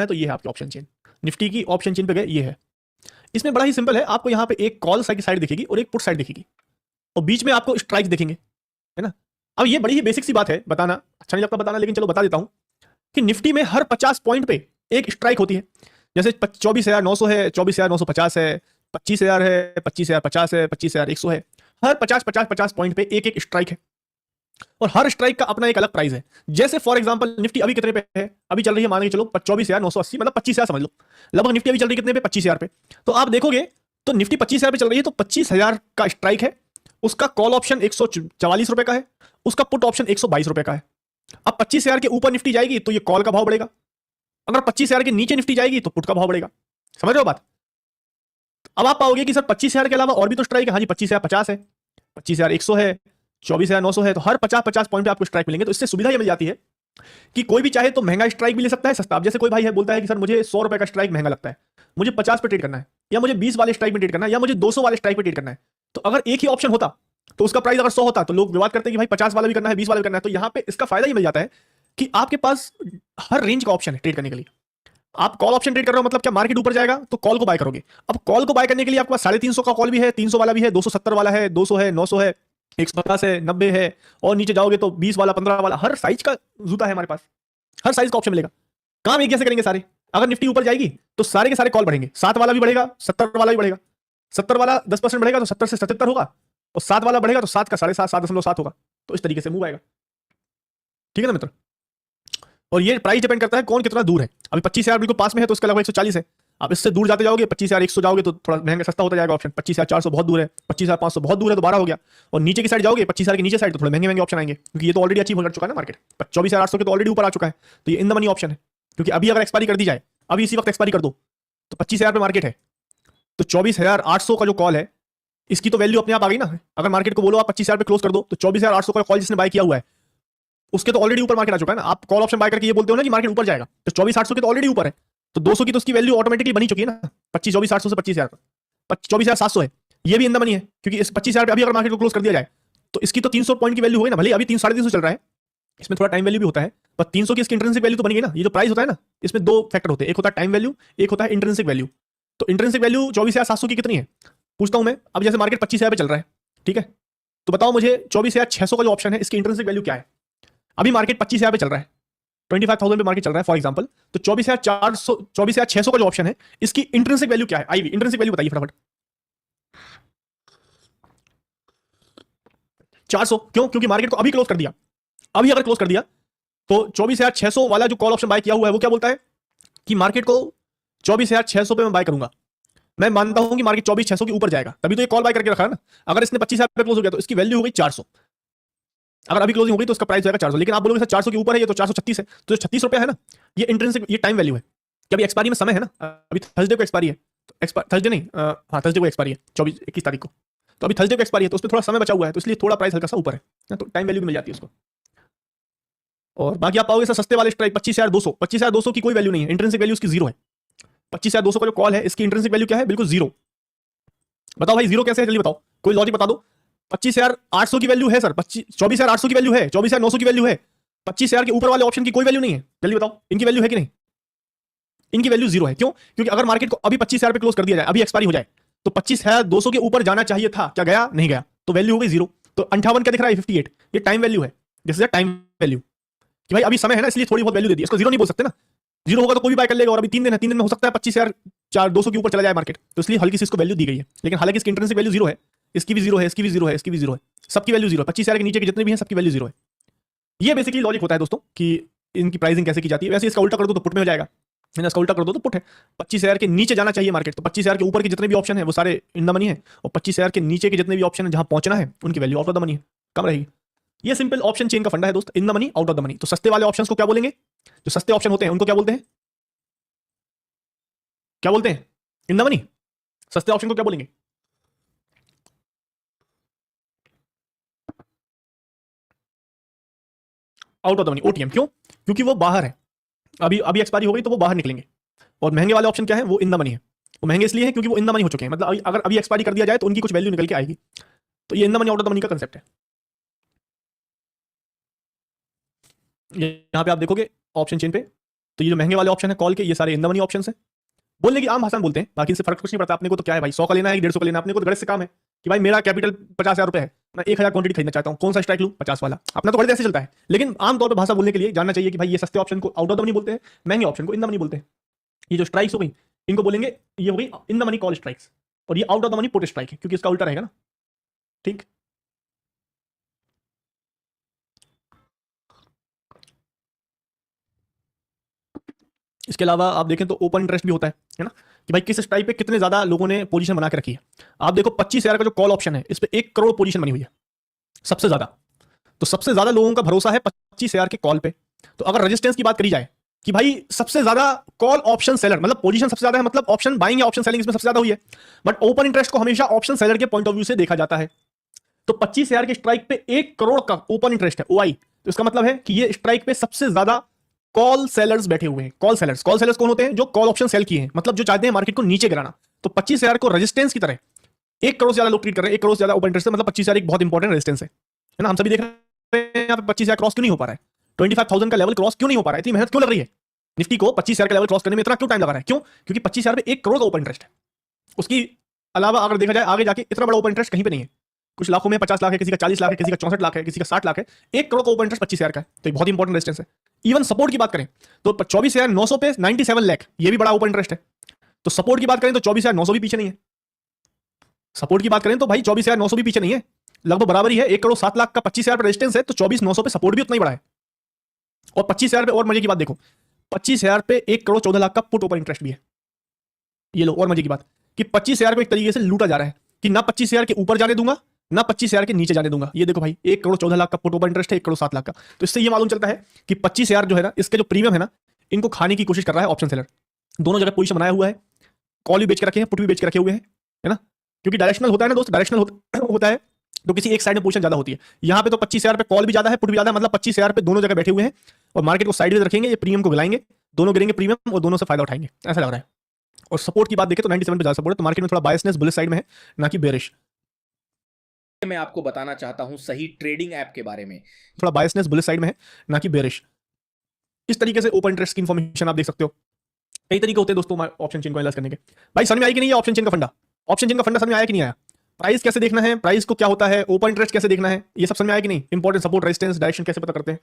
है तो ये है आपकी ऑप्शन चेन। निफ्टी की ऑप्शन चेन पे गए, ये है। इसमें बड़ा ही सिंपल है, आपको यहाँ पे एक कॉल साइड दिखेगी और एक पुट साइड दिखेगी, और बीच में आपको स्ट्राइक दिखेंगे, है ना। अब ये बड़ी ही बेसिक सी बात है, बताना अच्छा नहीं लगता बताना, लेकिन चलो बता देता हूं कि निफ्टी में हर 50 पॉइंट पे एक स्ट्राइक होती है। जैसे 24,900 है, 24,950 है, 25,000 है, 25,050 है, 25,100 है। हर 50 पॉइंट पे एक एक स्ट्राइक है, और हर स्ट्राइक का अपना एक अलग प्राइस है। जैसे फॉर एग्जांपल निफ्टी अभी कितने पे है, अभी चल रही है मान के चलो 24,980, मतलब 25,000 समझ लो, लगभग निफ्टी अभी चल रही है कितने पे, 25,000 पे। तो आप देखोगे तो निफ्टी 25,000 पे चल रही है, तो 25,000 का स्ट्राइक है, उसका कॉल ऑप्शन 144 रुपए का है, उसका पुट ऑप्शन 122 रुपए का है। अब 25,000 के ऊपर निफ्टी जाएगी तो ये कॉल का भाव बढ़ेगा, अगर 25,000 के नीचे निफ्टी जाएगी तो पुट का भाव बढ़ेगा। समझ रहे हो बात। अब आप पाओगे कि सर 25,000 के अलावा और भी तो स्ट्राइक है। हाँ जी, 25,050 है, 25,100 है, 24,900 है। तो हर 50 पॉइंट पे आपको स्ट्राइक मिलेंगे। तो इससे सुविधा यह मिल जाती है कि कोई भी चाहे तो महंगा स्ट्राइक भी ले सकता है, सस्ता। अब जैसे कोई भाई है बोलता है कि सर मुझे 100 रुपए का स्ट्राइक महंगा लगता है, मुझे 50 पे ट्रेड करना है, या मुझे 20 वाले स्ट्राइक में ट्रेड करना है, या मुझे 200 वाले स्ट्राइक पे ट्रेड करना है। तो अगर एक ही ऑप्शन होता तो उसका प्राइस अगर 100 होता तो लोग विवाद करते कि भाई 50 वाला भी करना है, 20 वाला भी करना है। तो यहां पे इसका फायदा ही मिल जाता है कि आपके पास हर रेंज का ऑप्शन है ट्रेड करने के लिए। आप कॉल ऑप्शन ट्रेड कर रहे हो, मतलब क्या मार्केट ऊपर जाएगा तो कॉल को बाय करोगे। अब कॉल को बाय करने के लिए आपके पास 350 का कॉल भी है, 300 वाला भी है, 270 वाला है, 200 है, 900 है, 150 है, 90 है, और नीचे जाओगे तो 20 वाला, 15 वाला, हर साइज का जूता है हमारे पास, हर साइज का ऑप्शन मिलेगा। काम एक जैसे करेंगे सारे। अगर निफ्टी ऊपर जाएगी तो सारे के सारे कॉल बढ़ेंगे, 7 वाला भी बढ़ेगा, 70 वाला भी बढ़ेगा, 70 वाला 10% बढ़ेगा तो 70 से 77 होगा, और 7 वाला बढ़ेगा तो 7 का 7.5, 7.7 होगा। तो इस तरीके से मूव आएगा, ठीक है ना मित्र। और ये प्राइस डिपेंड करता है कौन कितना दूर है। अभी 25,000 बिल्कुल पास में है तो इसका लगभग 140 है। आप इससे दूर जाते जाओगे, 25,100 जाओगे तो थोड़ा महंगा सस्ता होता जाएगा ऑप्शन। 25,400 बहुत दूर है, 25,500 बहुत दूर है तो 12 हो गया। और नीचे की साइड जाओगे 25,000 के नीचे साइड तो थोड़े महंगे महंगे ऑप्शन आएंगे, क्योंकि ये तो ऑलरेडी अचीव कर चुका है ना मार्केट। 24,800 के तो ऑलरेडी ऊपर आ चुका है, तो ये इन द मनी ऑप्शन है। क्योंकि अभी अगर एक्सपायरी कर दी जाए, अभी इसी वक्त एक्सपायरी कर दो, तो 25,000 पे मार्केट है, तो 24,800 का जो कॉल है इसकी तो वैल्यू अपने आप आ गई ना। अगर मार्केट को बोलो आप 25,000 पे क्लोज कर दो, तो 24,800 का कॉल जिसने बाय किया हुआ है उसके तो ऑलरेडी ऊपर मार्केट आ चुका है ना। आप कॉल ऑप्शन बाय करके ये बोलते हो ना कि मार्केट ऊपर जाएगा, तो 24,800 के तो ऑलरेडी ऊपर है, तो 200 की तो उसकी वैल्यू ऑटोमेटिकली बनी चुकी है ना। 24,800 से 25,000 पर 24,700 है, ये भी इन द मनी है, क्योंकि इस 25,000 पे अभी अगर मार्केट को क्लोज कर दिया जाए तो इसकी तो 300 पॉइंट की वैल्यू होगी ना। भले अभी 300-350 चल रहा है, इसमें थोड़ा टाइम वैल्यू भी होता है, पर 300 की इसकी इंट्रिंसिक वैल्यू तो बन गई ना। ये जो प्राइस होता है ना, इसमें दो फैक्टर होते हैं, एक होता है टाइम वैल्यू, एक होता है इंट्रिंसिक वैल्यू। तो इंट्रिंसिक वैल्यू 24,700 की कितनी है पूछता हूं मैं। अब जैसे मार्केट 25,000 पे चल रहा है, ठीक है, तो बताओ मुझे 24,600 का जो ऑप्शन है इसकी इंट्रिंसिक वैल्यू क्या है। अभी मार्केट 25,000 पे चल रहा है, 25,000 पे मार्केट चल रहा है फॉर एग्जांपल, तो 24,400 24,600 का जो ऑप्शन है इसकी इंट्रिंसिक वैल्यू क्या है। आईवी इंट्रिंसिक वैल्यू बताइए फटाफट। 400। क्यों? क्योंकि मार्केट को अभी क्लोज कर दिया। अभी अगर क्लोज कर दिया तो 24,600 वाला जो कॉल ऑप्शन बाय किया हुआ है वो क्या बोलता है कि मार्केट को 24,600 पे मैं बाय करूंगा। मैं मानता हूं कि मार्केट 24,600 के ऊपर जाएगा, तभी तो ये कॉल बाय करके रखा है ना। अगर इसने 25,000 पे क्लोज हो गया तो इसकी वैल्यू हो गई 400। अगर अभी क्लोजिंग हो गई तो उसका प्राइस जाएगा 400। लेकिन आप बोलोगे सर 400 के ऊपर है, ये तो 436 है, तो 36 रुपया है ना, ये इंट्रिंसिक, ये टाइम वैल्यू है कि अभी एक्सपायरी में समय है ना। अभी थर्सडे को एक्सपायरी है, तो थर्सडे नहीं, हाँ थर्सडे को एक्सपायरी है, 21 तारीख को। तो अभी थर्सडे को एक्सपायरी है, तो उसमें थोड़ा समय बचा हुआ है, तो इसलिए थोड़ा प्राइस हल्का सा ऊपर है, तो टाइम वैल्यू भी मिल जाती है उसको। और बाकी आप पाओगे सर सस्ते वाले स्ट्राइक 25,200 की कोई वैल्यू नहीं है, इंट्रिंसिक वैल्यू उसकी जीरो है। 25,200 का जो कॉल है इसकी इंट्रिंसिक वैल्यू क्या है, बिल्कुल जीरो। बताओ भाई जीरो कैसे है, जल्दी बताओ, कोई लॉजिक बता दो। 25,800 की वैल्यू है सर, 24,800 की वैल्यू है, 24,900 की वैल्यू है, 25,000 के ऊपर वाले ऑप्शन की कोई वैल्यू नहीं है। जल्दी बताओ इनकी वैल्यू है कि नहीं। इनकी वैल्यू जीरो है। क्यों? क्योंकि अगर मार्केट को अभी 25,000 पे क्लोज कर दिया जाए, अभी एक्सपायरी हो जाए, तो 25,200 के ऊपर जाना चाहिए था, क्या गया? नहीं गया, तो वैल्यू हो गई जीरो। तो 58 क्या दिख रहा है, 58, ये टाइम वैल्यू है। दिस इज टाइम वैल्यू कि भाई अभी समय है ना, इसलिए थोड़ी बहुत वैल्यू दे दी। इसको जीरो नहीं बोल सकते ना, जीरो होगा तो कोई भी बाय कर लेगा, और अभी 3 दिन है, 3 दिन में हो सकता है 25,200 के ऊपर चला जाए मार्केट, तो इसलिए हल्की सी इसको वैल्यू दी गई है। लेकिन हालांकि इसकी इंट्रिंसिक वैल्यू जीरो है, इसकी भी जीरो है, इसकी भी जीरो है, इसकी भी जीरो है, सबकी वैल्यू जीरो है। 25,000 के नीचे के जितने भी हैं सबकी वैल्यू जीरो है। ये बेसिकली लॉजिक होता है दोस्तों कि इनकी प्राइसिंग कैसे की जाती है। वैसे इसका उल्टा कर दो तो पुट में हो जाएगा, इसका उल्टा कर दो तो पुट है। 25,000 के नीचे जाना चाहिए मार्केट, तो 25,000 के ऊपर के जितने भी ऑप्शन है वो सारे इन द मनी है, और 25,000 के नीचे के जितने भी ऑप्शन है जहां पहुंचना है उनकी value out of the money है, कम रहेगी। ये सिंपल ऑप्शन चेन का फंडा है दोस्त, in the money out of the money. तो सस्ते वाले ऑप्शंस को क्या बोलेंगे, जो सस्ते ऑप्शन होते हैं उनको क्या बोलते हैं, क्या बोलते हैं, इन द मनी। सस्ते ऑप्शन को क्या बोलेंगे, out of the money, OTM. क्यों? क्योंकि वो बाहर है, अभी अभी एक्सपायरी हो गई तो वो बाहर निकलेंगे। और महंगे वाले ऑप्शन क्या है, वो इन द मनी है। वो महंगे इसलिए है क्योंकि वो इन द मनी हो चुके हैं, मतलब अगर अभी एक्सपायरी कर दिया जाए तो उनकी कुछ वैल्यू निकल के आएगी। तो ये in the money out of the money का कंसेप्ट है। यहां पे आप देखोगे ऑप्शन चेन पे तो ये जो महंगे वाले ऑप्शन है कॉल के, ये सारे इन द मनी ऑप्शन है। बोलने की आम भाषा में बोलते हैं, बाकी इससे फर्क कुछ नहीं पड़ता। अपने को तो क्या है भाई, 100 का लेना है 150 का लेना है, अपने को तो गणित से काम है कि भाई मेरा कैपिटल 50,000 रुपए है, मैं 1000 क्वांटिटी खरीदना चाहता हूँ, कौन सा स्ट्राइक लूँ, 50 वाला। अपना तो गणित ऐसे चलता है। लेकिन आमतौर पर भाषा बोलने के लिए जानना चाहिए कि भाई ये सस्ते ऑप्शन को आउट ऑफ द मनी बोलते हैं, महंगे ऑप्शन को इन द मनी बोलते हैं। ये जो स्ट्राइक्स हो गई इनको बोलेंगे, ये हो गई in the money call strikes, और ये out of the money put strike है, क्योंकि इसका उल्टा रहेगा ना। ठीक, इसके अलावा आप देखें तो ओपन इंटरेस्ट भी होता है ना, कि भाई किस स्ट्राइक पे कितने ज्यादा लोगों ने पोजीशन बना के रखी है। आप देखो 25,000 का जो कॉल ऑप्शन है, इस पे 1 करोड़ पोजीशन बनी हुई है सबसे ज्यादा। तो सबसे ज्यादा लोगों का भरोसा है 25,000 के कॉल पे। तो अगर रेजिस्टेंस की बात करी जाए कि भाई सबसे ज्यादा कॉल ऑप्शन सेलर, मतलब पोजीशन सबसे ज्यादा है, मतलब ऑप्शन बाइंग या ऑप्शन सेलिंग इसमें सबसे ज्यादा हुई है, बट ओपन इंटरेस्ट को हमेशा ऑप्शन सेलर के पॉइंट ऑफ व्यू से देखा जाता है। तो 25,000 के स्ट्राइक पे 1 करोड़ का ओपन इंटरेस्ट है, ओआई। तो इसका मतलब है कि ये स्ट्राइक पे सबसे ज्यादा कॉल सेलर्स बैठे हुए हैं। कॉल सेलर्स कौन होते हैं? जो कॉल ऑप्शन सेल किए हैं, मतलब जो चाहते हैं मार्केट को नीचे गिराना। तो 25,000 को रेजिस्टेंस की तरह 1 करोड़ से ज्यादा लोग ट्रीट कर रहे हैं। 1 करोड़ से ज्यादा ओपन इंटरेस्ट है, मतलब 25,000 एक बहुत इंपॉर्टेंट रेजिस्टेंस है ना। हम सभी देख रहे हैं यहाँ पे 25,000 क्रॉस क्यों नहीं हो पा रहा है, 25,000 का लेवल क्रॉस क्यों नहीं हो पा रहा है, इतनी मेहनत क्यों लग रही है निफ्टी को 25,000 का लेवल क्रॉस करने में इतना क्यों टाइम लगा रहा है? क्यों? क्योंकि 25,000 पे 1 करोड़ का ओपन इंटरेस्ट है। उसकी अलावा अगर देखा जाए आगे जाके इतना बड़ा ओपन इंटरेस्ट कहीं पे नहीं है। कुछ लाखों में 50 लाख है, किसी का 40 लाख है, किसी का 64 लाख है, किसी का 60 लाख है। 1 करोड़ का ओपन इंटरेस्ट 25,000 का है, तो एक बहुत इंपॉर्टेंट रेजिस्टेंस है। इवन सपोर्ट की बात करें तो 24,900 पे 97 लाख, ये भी बड़ा ओपन इंटरेस्ट है। तो सपोर्ट की बात करें तो 24,900 भी पीछे नहीं है। सपोर्ट की बात करें तो भाई 24,900 भी पीछे नहीं है, लगभग बराबर ही है। 1 करोड़ 7 लाख का 25,000 पे रेजिस्टेंस है, तो 24,900 पे सपोर्ट भी उतना ही बड़ा है। और 25,000 पे और मजे की बात देखो, 25,000 पे 1 करोड़ 14 लाख का पुट ओपन इंटरेस्ट भी है। ये लो और मजे की बात कि 25,000 को एक तरीके से लूटा जा रहा है कि ना 25,000 के ऊपर जाने दूंगा ना 25,000 के नीचे जाने दूंगा। ये देखो भाई 1 करोड़ 14 लाख का पुट ओपन इंटरेस्ट है, 1 करोड़ 7 लाख का। तो इससे ये मालूम चलता है कि 25,000 जो है ना, इसके जो प्रीमियम है ना, इनको खाने की कोशिश कर रहा है ऑप्शन सेलर। दोनों जगह पोजीशन बनाया हुआ है, कॉल भी बेच के रखे हैं, पुट भी बेच के रखे हुए हैं, है ना। क्योंकि डायरेक्शनल होता है ना दोस्त, डायरेक्शनल होता है तो किसी एक साइड में पोजीशन ज्यादा होती है। यहाँ पे तो 25,000 पे कॉल भी ज्यादा है, पुट भी ज्यादा है, मतलब 25,000 पे दोनों जगह बैठे हुए हैं और मार्केट को साइड में रखेंगे, ये प्रीमियम को गिलाएंगे, दोनों गिरेंगे प्रीमियम और दोनों से फायदा उठाएंगे, ऐसा लग रहा है। और सपोर्ट की बात देखें तो 97 पे ज्यादा सपोर्ट है, तो मार्केट में थोड़ा बायसनेस बुलिश साइड में है, ना कि बेरिश। मैं आपको बताना चाहता हूं सही ट्रेडिंग ऐप के बारे में। थोड़ा बायसनेस बुलिश साइड में है, ना कि बेरिश। इस तरीके से ओपन इंटरेस्ट की इंफॉर्मेशन आप देख सकते हो। कई तरीके होते हैं दोस्तों ऑप्शन चेन को एनालाइज करने के। भाई समझ में आई कि नहीं ये ऑप्शन चेन का फंडा? ऑप्शन चेन का फंडा समझ में आया कि नहीं आया? प्राइस कैसे देखना है, प्राइस को क्या होता है, ओपन इंटरेस्ट कैसे देखना है, ये सब समझ में आया कि नहीं? इंपॉर्टेंट सपोर्ट रेजिस्टेंस डायरेक्शन कैसे पता करते हैं?